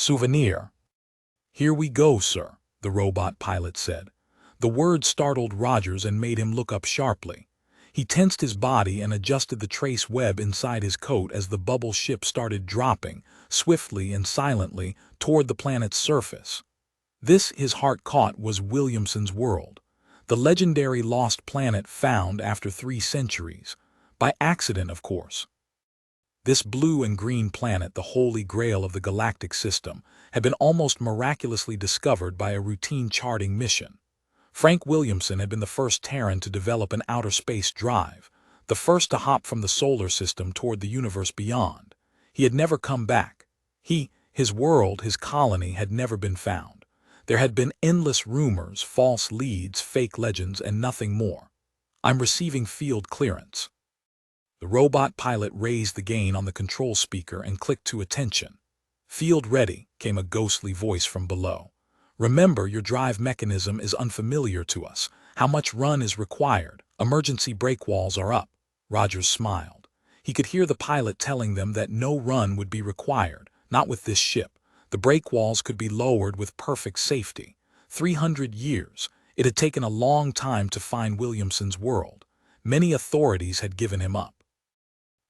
Souvenir. "Here we go, sir," the robot pilot said. The word startled Rogers and made him look up sharply. He tensed his body and adjusted the trace web inside his coat as the bubble ship started dropping, swiftly and silently, toward the planet's surface. This, his heart caught, was Williamson's world. The legendary lost planet found after 3 centuries. By accident, of course. This blue and green planet, the holy grail of the galactic system, had been almost miraculously discovered by a routine charting mission. Frank Williamson had been the first Terran to develop an outer space drive, the first to hop from the solar system toward the universe beyond. He had never come back. His world, his colony, had never been found. There had been endless rumors, false leads, fake legends, and nothing more. "I'm receiving field clearance." The robot pilot raised the gain on the control speaker and clicked to attention. "Field ready," came a ghostly voice from below. "Remember, your drive mechanism is unfamiliar to us. How much run is required? Emergency brake walls are up." Rogers smiled. He could hear the pilot telling them that no run would be required, not with this ship. The brake walls could be lowered with perfect safety. 300 years. It had taken a long time to find Williamson's world. Many authorities had given him up.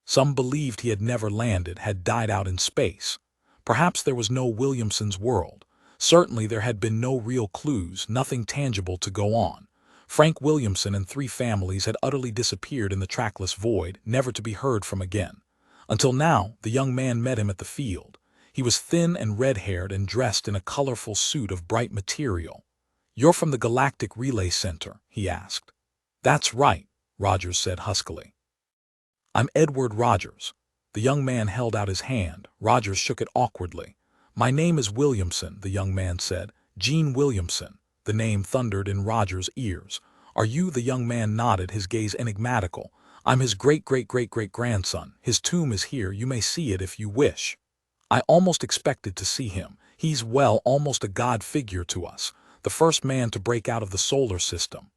Some believed he had never landed, had died out in space. Perhaps there was no Williamson's world. Certainly there had been no real clues, nothing tangible to go on. Frank Williamson and 3 families had utterly disappeared in the trackless void, never to be heard from again. Until now, the young man met him at the field. He was thin and red-haired and dressed in a colorful suit of bright material. "You're from the Galactic Relay Center?" he asked. "That's right," Rogers said huskily. "I'm Edward Rogers." The young man held out his hand. Rogers shook it awkwardly. "My name is Williamson," the young man said. "Gene Williamson." The name thundered in Rogers' ears. "Are you?" The young man nodded, his gaze enigmatical. "I'm his great-great-great-great-grandson. His tomb is here. You may see it if you wish." "I almost expected to see him. He's, well, almost a god figure to us. The first man to break out of the solar system."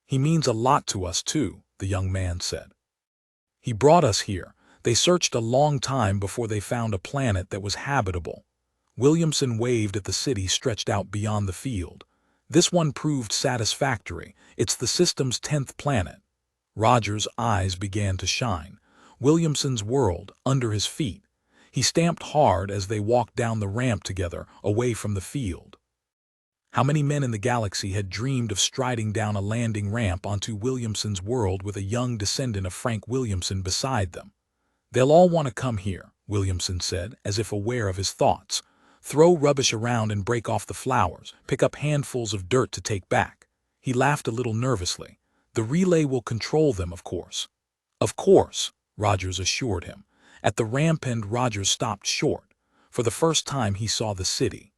"He means a lot to us, too," the young man said. "He brought us here. They searched a long time before they found a planet that was habitable." Williamson waved at the city stretched out beyond the field. "This one proved satisfactory. It's the system's 10th planet." Rogers' eyes began to shine. Williamson's world, under his feet. He stamped hard as they walked down the ramp together, away from the field. How many men in the galaxy had dreamed of striding down a landing ramp onto Williamson's world with a young descendant of Frank Williamson beside them? "They'll all want to come here," Williamson said, as if aware of his thoughts. "Throw rubbish around and break off the flowers, pick up handfuls of dirt to take back." He laughed a little nervously. "The relay will control them, of course." "Of course," Rogers assured him. At the ramp end, Rogers stopped short. For the first time he saw the city.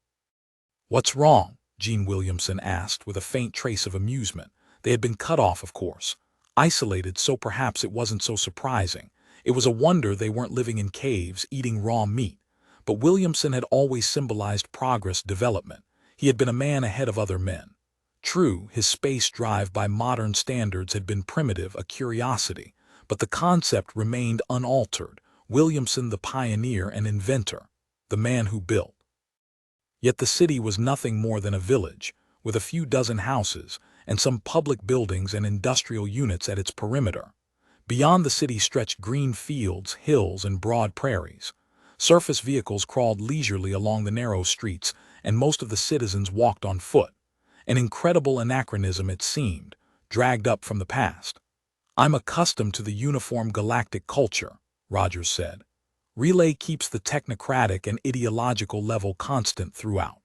"What's wrong?" Gene Williamson asked with a faint trace of amusement. They had been cut off, of course. Isolated, so perhaps it wasn't so surprising. It was a wonder they weren't living in caves, eating raw meat. But Williamson had always symbolized progress, development. He had been a man ahead of other men. True, his space drive by modern standards had been primitive, a curiosity. But the concept remained unaltered. Williamson, the pioneer and inventor, the man who built. Yet the city was nothing more than a village, with a few dozen houses, and some public buildings and industrial units at its perimeter. Beyond the city stretched green fields, hills, and broad prairies. Surface vehicles crawled leisurely along the narrow streets, and most of the citizens walked on foot. An incredible anachronism it seemed, dragged up from the past. "I'm accustomed to the uniform galactic culture," Rogers said. "Relay keeps the technocratic and ideological level constant throughout.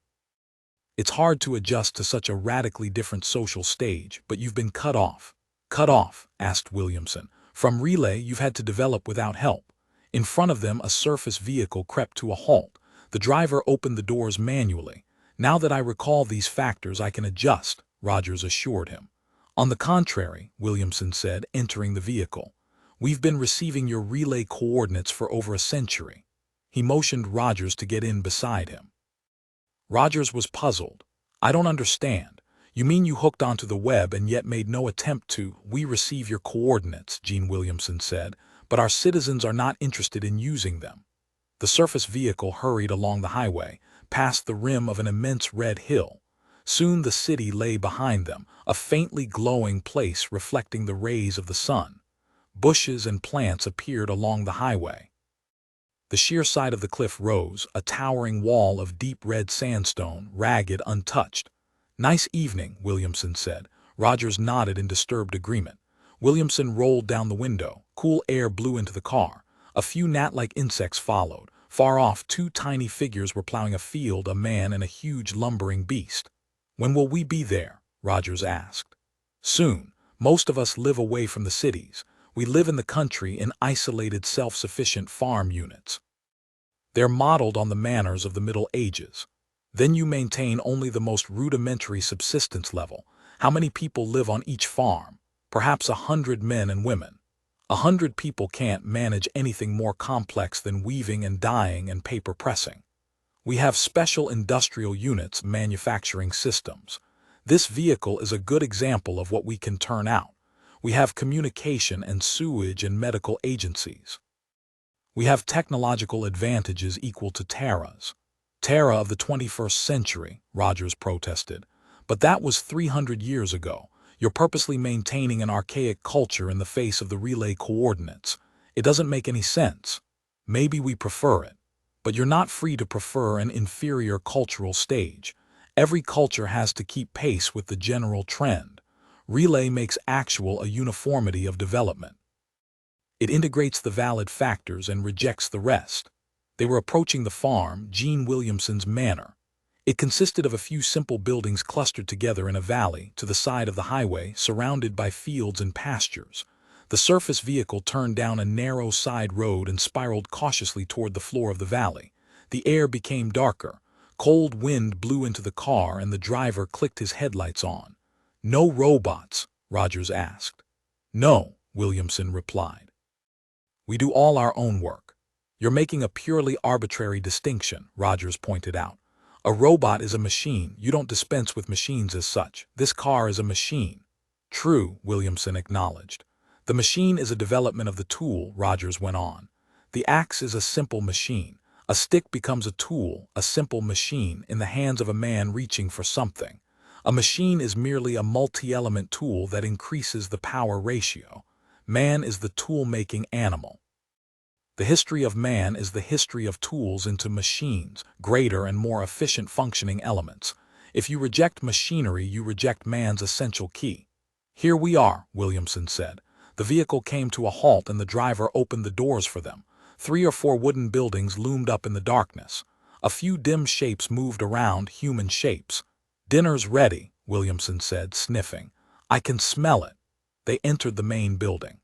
It's hard to adjust to such a radically different social stage, but you've been cut off." "Cut off?" asked Williamson. "From Relay you've had to develop without help." In front of them a surface vehicle crept to a halt. The driver opened the doors manually. "Now that I recall these factors I can adjust," Rogers assured him. "On the contrary," Williamson said, entering the vehicle. "We've been receiving your relay coordinates for over a century." He motioned Rogers to get in beside him. Rogers was puzzled. "I don't understand. You mean you hooked onto the web and yet made no attempt to—" "We receive your coordinates," Gene Williamson said, "but our citizens are not interested in using them." The surface vehicle hurried along the highway, past the rim of an immense red hill. Soon the city lay behind them, a faintly glowing place reflecting the rays of the sun. Bushes and plants appeared along the highway. The sheer side of the cliff rose, a towering wall of deep red sandstone, ragged, untouched. "Nice evening," Williamson said. Rogers nodded in disturbed agreement. Williamson rolled down the window. Cool air blew into the car. A few gnat-like insects followed. Far off, two tiny figures were plowing a field, a man and a huge lumbering beast. "When will we be there?" Rogers asked. "Soon. Most of us live away from the cities. We live in the country in isolated, self-sufficient farm units. They're modeled on the manners of the Middle Ages. Then you maintain only the most rudimentary subsistence level. How many people live on each farm? Perhaps 100 men and women. 100 people can't manage anything more complex than weaving and dyeing and paper pressing. We have special industrial units manufacturing systems. This vehicle is a good example of what we can turn out. We have communication and sewage and medical agencies. We have technological advantages equal to Terra's. Terra of the 21st century," Rogers protested. "But that was 300 years ago. You're purposely maintaining an archaic culture in the face of the relay coordinates. It doesn't make any sense. Maybe we prefer it. But you're not free to prefer an inferior cultural stage. Every culture has to keep pace with the general trend. Relay makes actual a uniformity of development. It integrates the valid factors and rejects the rest." They were approaching the farm, Gene Williamson's manor. It consisted of a few simple buildings clustered together in a valley to the side of the highway, surrounded by fields and pastures. The surface vehicle turned down a narrow side road and spiraled cautiously toward the floor of the valley. The air became darker. Cold wind blew into the car and the driver clicked his headlights on. "No robots?" Rogers asked. "No," Williamson replied. "We do all our own work." "You're making a purely arbitrary distinction," Rogers pointed out. "A robot is a machine. You don't dispense with machines as such. This car is a machine." "True," Williamson acknowledged. "The machine is a development of the tool," Rogers went on. "The axe is a simple machine. A stick becomes a tool, a simple machine, in the hands of a man reaching for something. A machine is merely a multi-element tool that increases the power ratio. Man is the tool-making animal. The history of man is the history of tools into machines, greater and more efficient functioning elements. If you reject machinery, you reject man's essential key." "Here we are," Williamson said. The vehicle came to a halt and the driver opened the doors for them. 3 or 4 wooden buildings loomed up in the darkness. A few dim shapes moved around, human shapes. "Dinner's ready," Williamson said, sniffing. "I can smell it." They entered the main building.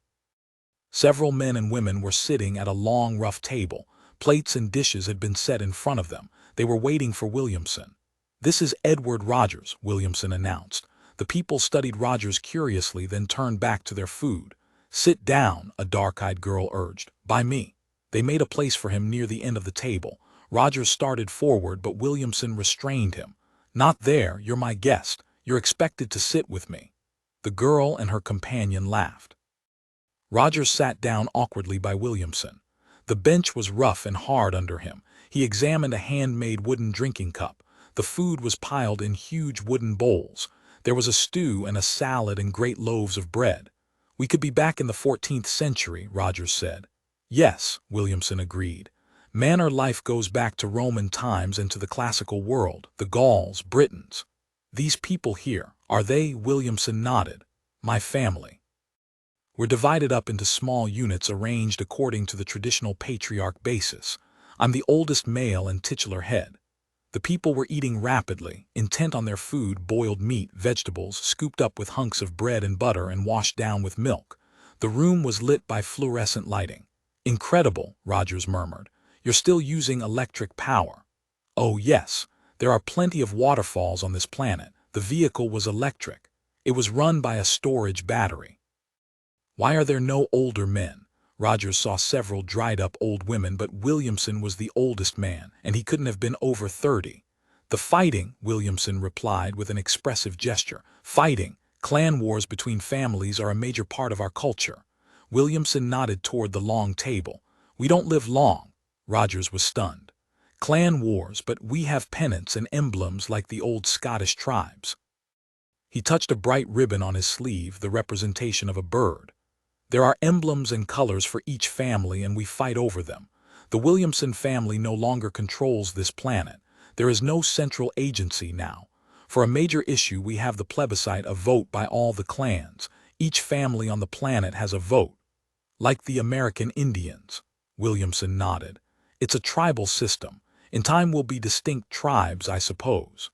Several men and women were sitting at a long, rough table. Plates and dishes had been set in front of them. They were waiting for Williamson. "This is Edward Rogers," Williamson announced. The people studied Rogers curiously, then turned back to their food. "Sit down," a dark-eyed girl urged. "By me." They made a place for him near the end of the table. Rogers started forward, but Williamson restrained him. "Not there. You're my guest. You're expected to sit with me." The girl and her companion laughed. Rogers sat down awkwardly by Williamson. The bench was rough and hard under him. He examined a handmade wooden drinking cup. The food was piled in huge wooden bowls. There was a stew and a salad and great loaves of bread. "We could be back in the 14th century, Rogers said. "Yes," Williamson agreed. "Manor life goes back to Roman times and to the classical world, the Gauls, Britons. These people here, are they?" Williamson nodded. "My family. We're divided up into small units arranged according to the traditional patriarch basis. I'm the oldest male and titular head." The people were eating rapidly, intent on their food: boiled meat, vegetables, scooped up with hunks of bread and butter and washed down with milk. The room was lit by fluorescent lighting. "Incredible," Rogers murmured. "You're still using electric power." "Oh yes, there are plenty of waterfalls on this planet." The vehicle was electric. It was run by a storage battery. "Why are there no older men?" Rogers saw several dried-up old women, but Williamson was the oldest man, and he couldn't have been over 30. "The fighting," Williamson replied with an expressive gesture. "Fighting, clan wars between families are a major part of our culture." Williamson nodded toward the long table. "We don't live long." Rogers was stunned. Clan wars, but we have pennants and emblems like the old Scottish tribes. He touched a bright ribbon on his sleeve, the representation of a bird. There are emblems and colors for each family, and we fight over them. The Williamson family no longer controls this planet. There is no central agency now. For a major issue, we have the plebiscite, a vote by all the clans. Each family on the planet has a vote. Like the American Indians. Williamson nodded. It's a tribal system. In time we'll be distinct tribes, I suppose.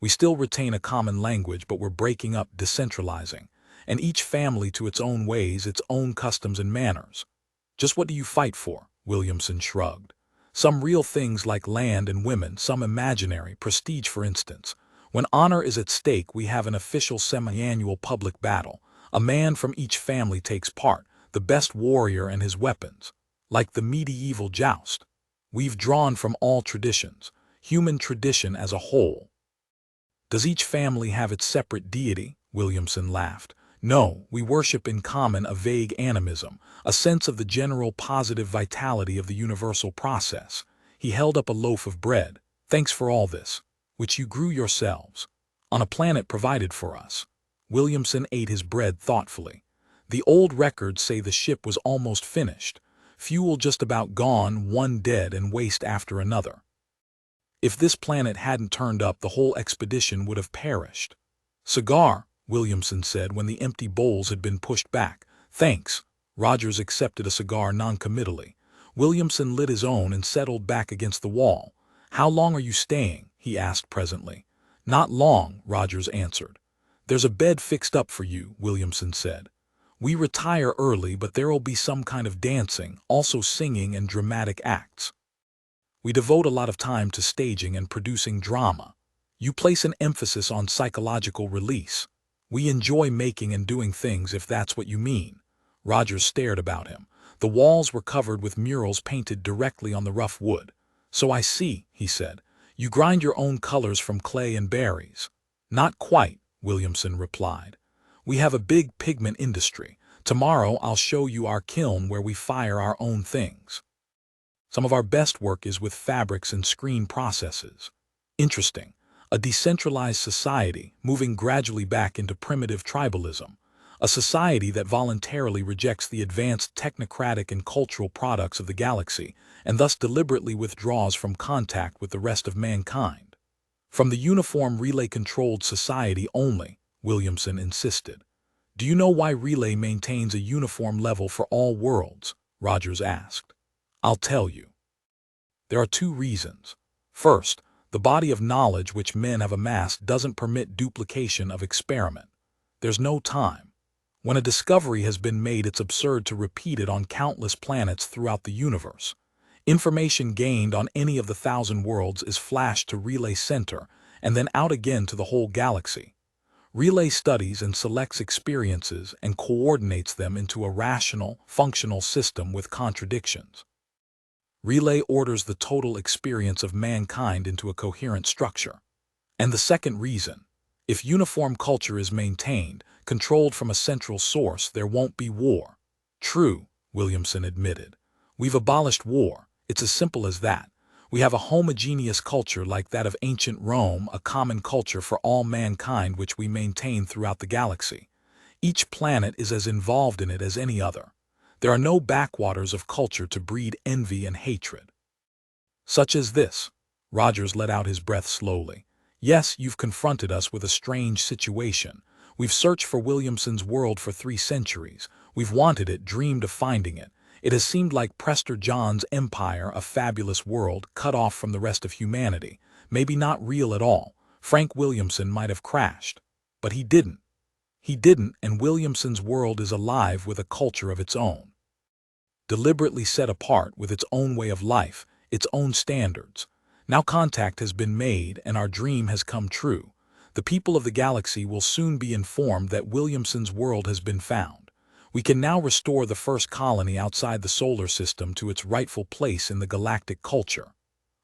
We still retain a common language, but we're breaking up, decentralizing. And each family to its own ways, its own customs and manners. Just what do you fight for? Williamson shrugged. Some real things like land and women, some imaginary, prestige for instance. When honor is at stake, we have an official semi-annual public battle. A man from each family takes part, the best warrior and his weapons. Like the medieval joust. We've drawn from all traditions, human tradition as a whole. Does each family have its separate deity? Williamson laughed. No, we worship in common a vague animism, a sense of the general positive vitality of the universal process. He held up a loaf of bread. Thanks for all this, which you grew yourselves, on a planet provided for us. Williamson ate his bread thoughtfully. The old records say the ship was almost finished. Fuel just about gone, one dead and waste after another. If this planet hadn't turned up, the whole expedition would have perished. Cigar, Williamson said when the empty bowls had been pushed back. Thanks. Rogers accepted a cigar noncommittally. Williamson lit his own and settled back against the wall. How long are you staying? He asked presently. Not long, Rogers answered. There's a bed fixed up for you, Williamson said. We retire early, but there'll be some kind of dancing, also singing and dramatic acts. We devote a lot of time to staging and producing drama. You place an emphasis on psychological release. We enjoy making and doing things, if that's what you mean. Rogers stared about him. The walls were covered with murals painted directly on the rough wood. So I see, he said. You grind your own colors from clay and berries. Not quite, Williamson replied. We have a big pigment industry. Tomorrow I'll show you our kiln where we fire our own things. Some of our best work is with fabrics and screen processes. Interesting. A decentralized society, moving gradually back into primitive tribalism. A society that voluntarily rejects the advanced technocratic and cultural products of the galaxy, and thus deliberately withdraws from contact with the rest of mankind. From the uniform relay-controlled society only, Williamson insisted. Do you know why Relay maintains a uniform level for all worlds? Rogers asked. I'll tell you. There are two reasons. First, the body of knowledge which men have amassed doesn't permit duplication of experiment. There's no time. When a discovery has been made, it's absurd to repeat it on countless planets throughout the universe. Information gained on any of the 1,000 worlds is flashed to Relay Center and then out again to the whole galaxy. Relay studies and selects experiences and coordinates them into a rational, functional system with contradictions. Relay orders the total experience of mankind into a coherent structure. And the second reason, if uniform culture is maintained, controlled from a central source, there won't be war. True, Williamson admitted. We've abolished war. It's as simple as that. We have a homogeneous culture like that of ancient Rome, a common culture for all mankind which we maintain throughout the galaxy. Each planet is as involved in it as any other. There are no backwaters of culture to breed envy and hatred. Such as this. Rogers let out his breath slowly. Yes, you've confronted us with a strange situation. We've searched for Williamson's world for 3 centuries. We've wanted it, dreamed of finding it. It has seemed like Prester John's empire, a fabulous world cut off from the rest of humanity. Maybe not real at all. Frank Williamson might have crashed. But he didn't. He didn't, and Williamson's world is alive with a culture of its own. Deliberately set apart with its own way of life, its own standards. Now contact has been made and our dream has come true. The people of the galaxy will soon be informed that Williamson's world has been found. We can now restore the first colony outside the solar system to its rightful place in the galactic culture.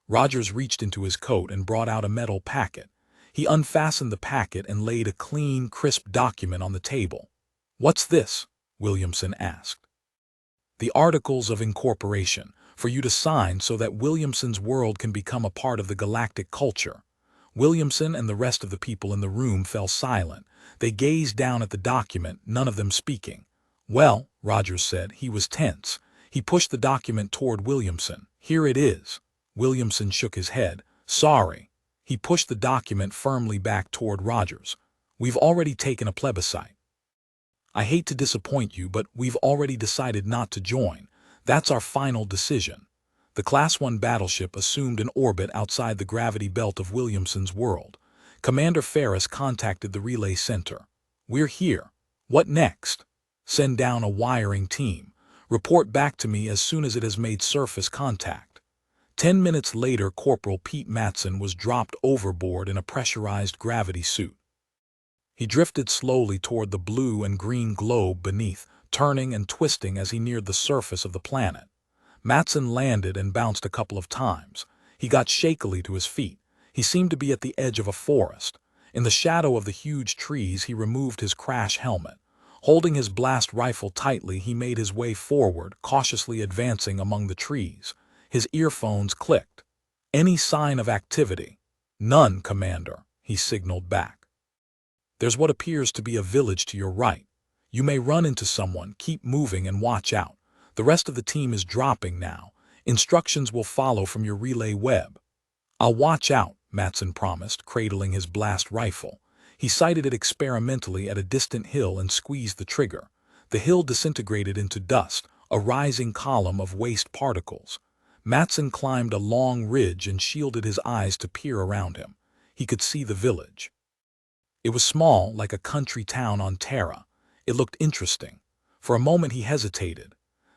Rogers reached into his coat and brought out a metal packet. He unfastened the packet and laid a clean, crisp document on the table. What's this? Williamson asked. The Articles of Incorporation. for you to sign so that Williamson's world can become a part of the galactic culture." Williamson and the rest of the people in the room fell silent. They gazed down at the document, none of them speaking. "Well," Rogers said. He was tense. He pushed the document toward Williamson. "Here it is." Williamson shook his head. "Sorry." He pushed the document firmly back toward Rogers. "We've already taken a plebiscite. I hate to disappoint you, but we've already decided not to join. That's our final decision." The Class 1 battleship assumed an orbit outside the gravity belt of Williamson's world. Commander Ferris contacted the Relay Center. "We're here. What next?" "Send down a wiring team. Report back to me as soon as it has made surface contact." 10 minutes later, Corporal Pete Matson was dropped overboard in a pressurized gravity suit. He drifted slowly toward the blue and green globe beneath, turning and twisting as he neared the surface of the planet. Matson landed and bounced a couple of times. He got shakily to his feet. He seemed to be at the edge of a forest. In the shadow of the huge trees, he removed his crash helmet. Holding his blast rifle tightly, he made his way forward, cautiously advancing among the trees. His earphones clicked. "Any sign of activity?" "None, Commander," he signaled back. "There's what appears to be a village to your right. You may run into someone. Keep moving and watch out. The rest of the team is dropping now. Instructions will follow from your relay web." "I'll watch out," Matson promised, cradling his blast rifle. He sighted it experimentally at a distant hill and squeezed the trigger. The hill disintegrated into dust, a rising column of waste particles. Matson climbed a long ridge and shielded his eyes to peer around him. He could see the village. It was small, like a country town on Terra. It looked interesting. For a moment he hesitated.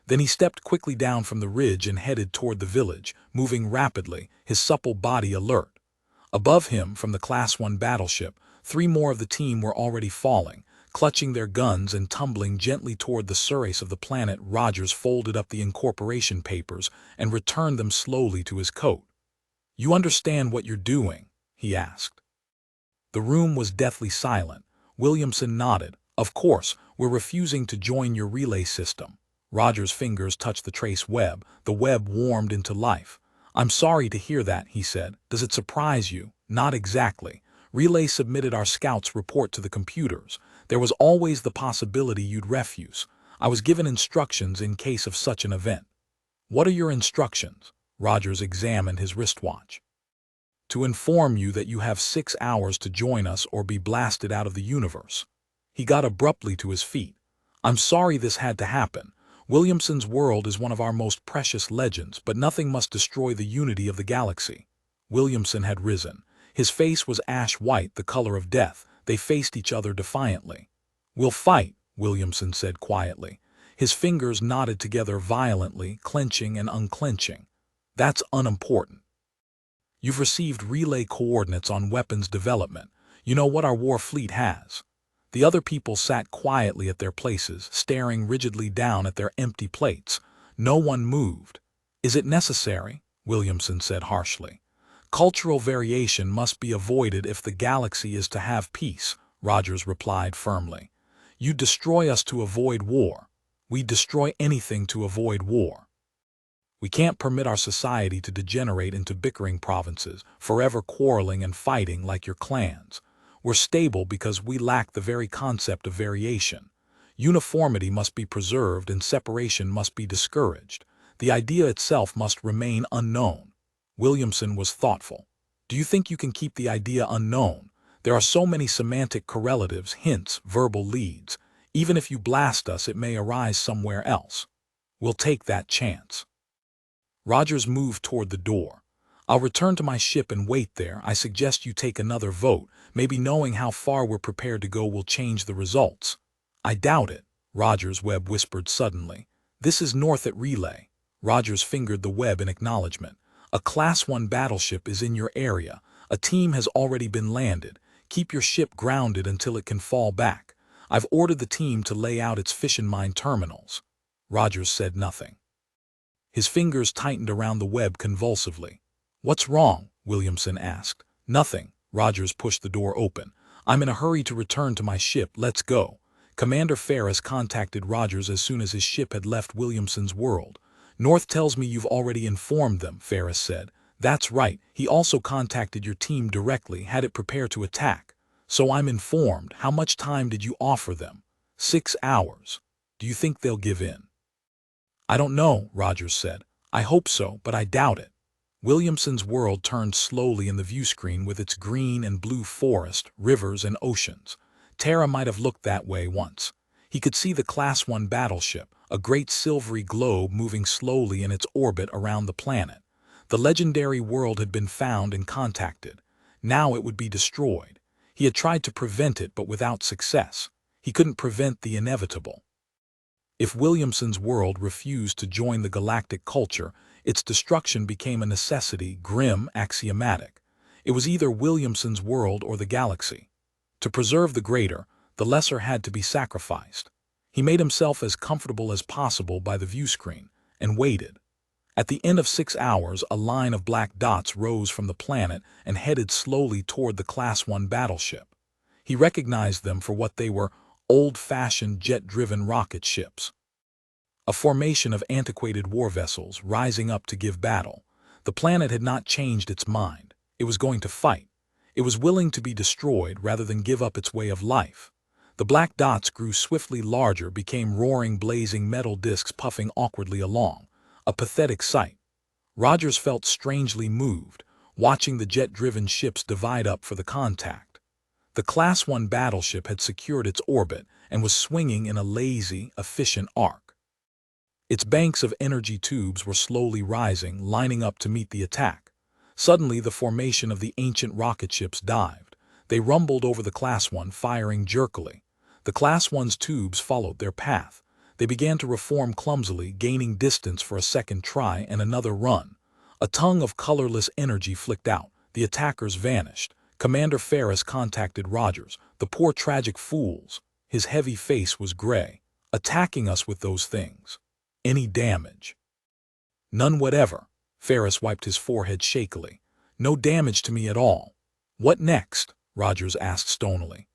Then he stepped quickly down from the ridge and headed toward the village, moving rapidly, his supple body alert. Above him, from the Class 1 battleship, 3 more of the team were already falling, clutching their guns and tumbling gently toward the surface of the planet. Rogers folded up the incorporation papers and returned them slowly to his coat. "You understand what you're doing?" he asked. The room was deathly silent. Williamson nodded. "Of course, we're refusing to join your relay system." Rogers' fingers touched the trace web. The web warmed into life. "I'm sorry to hear that," he said. "Does it surprise you?" "Not exactly. Relay submitted our scouts report to the computers. There was always the possibility you'd refuse. I was given instructions in case of such an event." "What are your instructions?" Rogers examined his wristwatch. "To inform you that you have 6 hours to join us or be blasted out of the universe." He got abruptly to his feet. "I'm sorry this had to happen. Williamson's world is one of our most precious legends, but nothing must destroy the unity of the galaxy." Williamson had risen. His face was ash-white, the color of death. They faced each other defiantly. "We'll fight," Williamson said quietly. His fingers knotted together violently, clenching and unclenching. "That's unimportant. You've received relay coordinates on weapons development. You know what our war fleet has." The other people sat quietly at their places, staring rigidly down at their empty plates. No one moved. "Is it necessary?" Williamson said harshly. "Cultural variation must be avoided if the galaxy is to have peace," Rogers replied firmly. "You destroy us to avoid war. We destroy anything to avoid war. We can't permit our society to degenerate into bickering provinces, forever quarreling and fighting like your clans. We're stable because we lack the very concept of variation. Uniformity must be preserved and separation must be discouraged. The idea itself must remain unknown." Williamson was thoughtful. "Do you think you can keep the idea unknown? There are so many semantic correlatives, hints, verbal leads. Even if you blast us, it may arise somewhere else. We'll take that chance." Rogers moved toward the door. "I'll return to my ship and wait there. I suggest you take another vote. Maybe knowing how far we're prepared to go will change the results." "I doubt it," Rogers' web whispered suddenly. "This is north at Relay." Rogers fingered the web in acknowledgement. "A Class 1 battleship is in your area. A team has already been landed. Keep your ship grounded until it can fall back. I've ordered the team to lay out its fission mine terminals." Rogers said nothing. His fingers tightened around the web convulsively. "What's wrong?" Williamson asked. "Nothing." Rogers pushed the door open. "I'm in a hurry to return to my ship. Let's go." Commander Ferris contacted Rogers as soon as his ship had left Williamson's world. North tells me you've already informed them, Ferris said. That's right, he also contacted your team directly, had it prepare to attack. So I'm informed. How much time did you offer them? 6 hours. Do you think they'll give in? I don't know, Rogers said. I hope so, but I doubt it. Williamson's world turned slowly in the view screen with its green and blue forest, rivers, and oceans. Terra might have looked that way once. He could see the Class 1 battleship, a great silvery globe moving slowly in its orbit around the planet. The legendary world had been found and contacted. Now it would be destroyed. He had tried to prevent it, but without success. He couldn't prevent the inevitable. If Williamson's world refused to join the galactic culture, its destruction became a necessity, grim, axiomatic. It was either Williamson's world or the galaxy. To preserve the greater, the lesser had to be sacrificed. He made himself as comfortable as possible by the view screen, and waited. At the end of 6 hours, a line of black dots rose from the planet and headed slowly toward the Class 1 battleship. He recognized them for what they were: old-fashioned jet-driven rocket ships. A formation of antiquated war vessels rising up to give battle. The planet had not changed its mind. It was going to fight. It was willing to be destroyed rather than give up its way of life. The black dots grew swiftly larger, became roaring, blazing metal discs puffing awkwardly along. A pathetic sight. Rogers felt strangely moved, watching the jet-driven ships divide up for the contact. The Class 1 battleship had secured its orbit and was swinging in a lazy, efficient arc. Its banks of energy tubes were slowly rising, lining up to meet the attack. Suddenly, the formation of the ancient rocket ships dived. They rumbled over the Class 1, firing jerkily. The Class 1's tubes followed their path. They began to reform clumsily, gaining distance for a second try and another run. A tongue of colorless energy flicked out. The attackers vanished. Commander Ferris contacted Rogers. The poor tragic fools. His heavy face was gray. Attacking us with those things. Any damage? None whatever. Ferris wiped his forehead shakily. No damage to me at all. What next? Rogers asked stonily.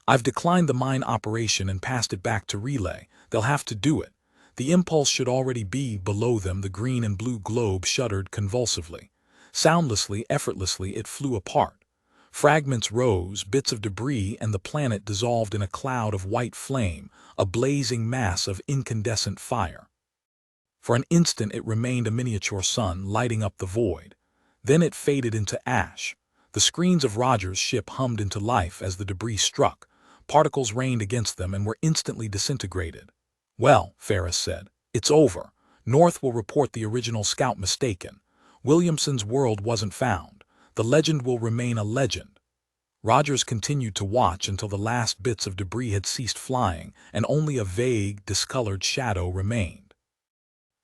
I've declined the mine operation and passed it back to Relay. They'll have to do it. The impulse should already be below them. The green and blue globe shuddered convulsively. Soundlessly, effortlessly, it flew apart. Fragments rose, bits of debris, and the planet dissolved in a cloud of white flame, a blazing mass of incandescent fire. For an instant it remained a miniature sun lighting up the void. Then it faded into ash. The screens of Rogers' ship hummed into life as the debris struck. Particles rained against them and were instantly disintegrated. Well, Ferris said, it's over. North will report the original scout mistaken. Williamson's world wasn't found. The legend will remain a legend. Rogers continued to watch until the last bits of debris had ceased flying and only a vague, discolored shadow remained.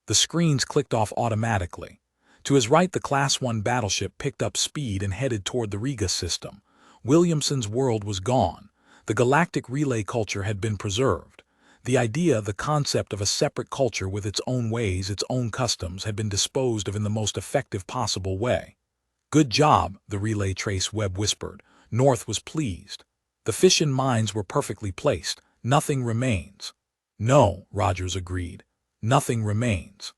The screens clicked off automatically. To his right, the Class 1 battleship picked up speed and headed toward the Riga system. Williamson's world was gone. The galactic relay culture had been preserved. The idea, the concept of a separate culture with its own ways, its own customs, had been disposed of in the most effective possible way. Good job, the relay trace web whispered. North was pleased. The fission mines were perfectly placed. Nothing remains. No, Rogers agreed. Nothing remains.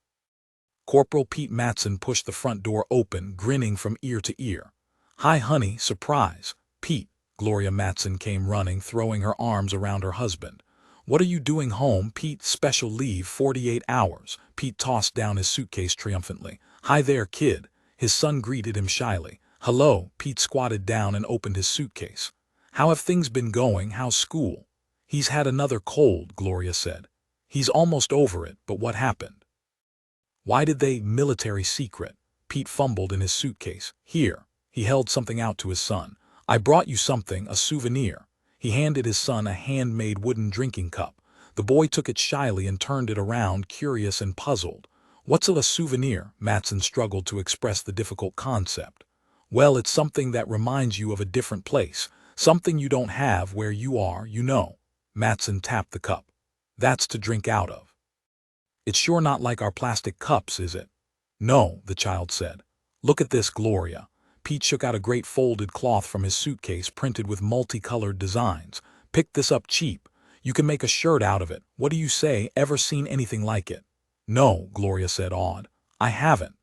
Corporal Pete Matson pushed the front door open, grinning from ear to ear. Hi, honey, surprise. Pete, Gloria Matson came running, throwing her arms around her husband. What are you doing home, Pete? Special leave, 48 hours. Pete tossed down his suitcase triumphantly. Hi there, kid. His son greeted him shyly. Hello. Pete squatted down and opened his suitcase. How have things been going? How's school? He's had another cold, Gloria said. He's almost over it, but what happened? Why did they? Military secret. Pete fumbled in his suitcase. Here. He held something out to his son. I brought you something, a souvenir. He handed his son a handmade wooden drinking cup. The boy took it shyly and turned it around, curious and puzzled. What's a souvenir? Matson struggled to express the difficult concept. Well, it's something that reminds you of a different place, something you don't have where you are, you know. Matson tapped the cup. That's to drink out of. It's sure not like our plastic cups, is it? No, the child said. Look at this, Gloria. Pete shook out a great folded cloth from his suitcase printed with multicolored designs. Picked this up cheap. You can make a shirt out of it. What do you say? Ever seen anything like it? No, Gloria said, awed. I haven't.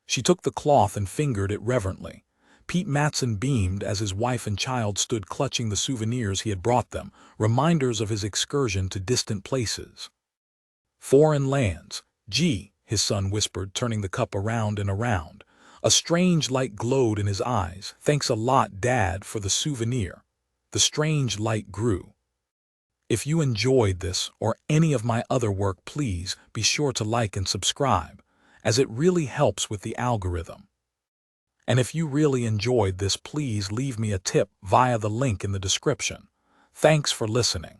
She took the cloth and fingered it reverently. Pete Matson beamed as his wife and child stood clutching the souvenirs he had brought them, reminders of his excursion to distant places. Foreign lands. Gee, his son whispered, turning the cup around and around. A strange light glowed in his eyes. Thanks a lot, Dad, for the souvenir. The strange light grew. If you enjoyed this or any of my other work, please be sure to like and subscribe, as it really helps with the algorithm. And if you really enjoyed this, please leave me a tip via the link in the description. Thanks for listening.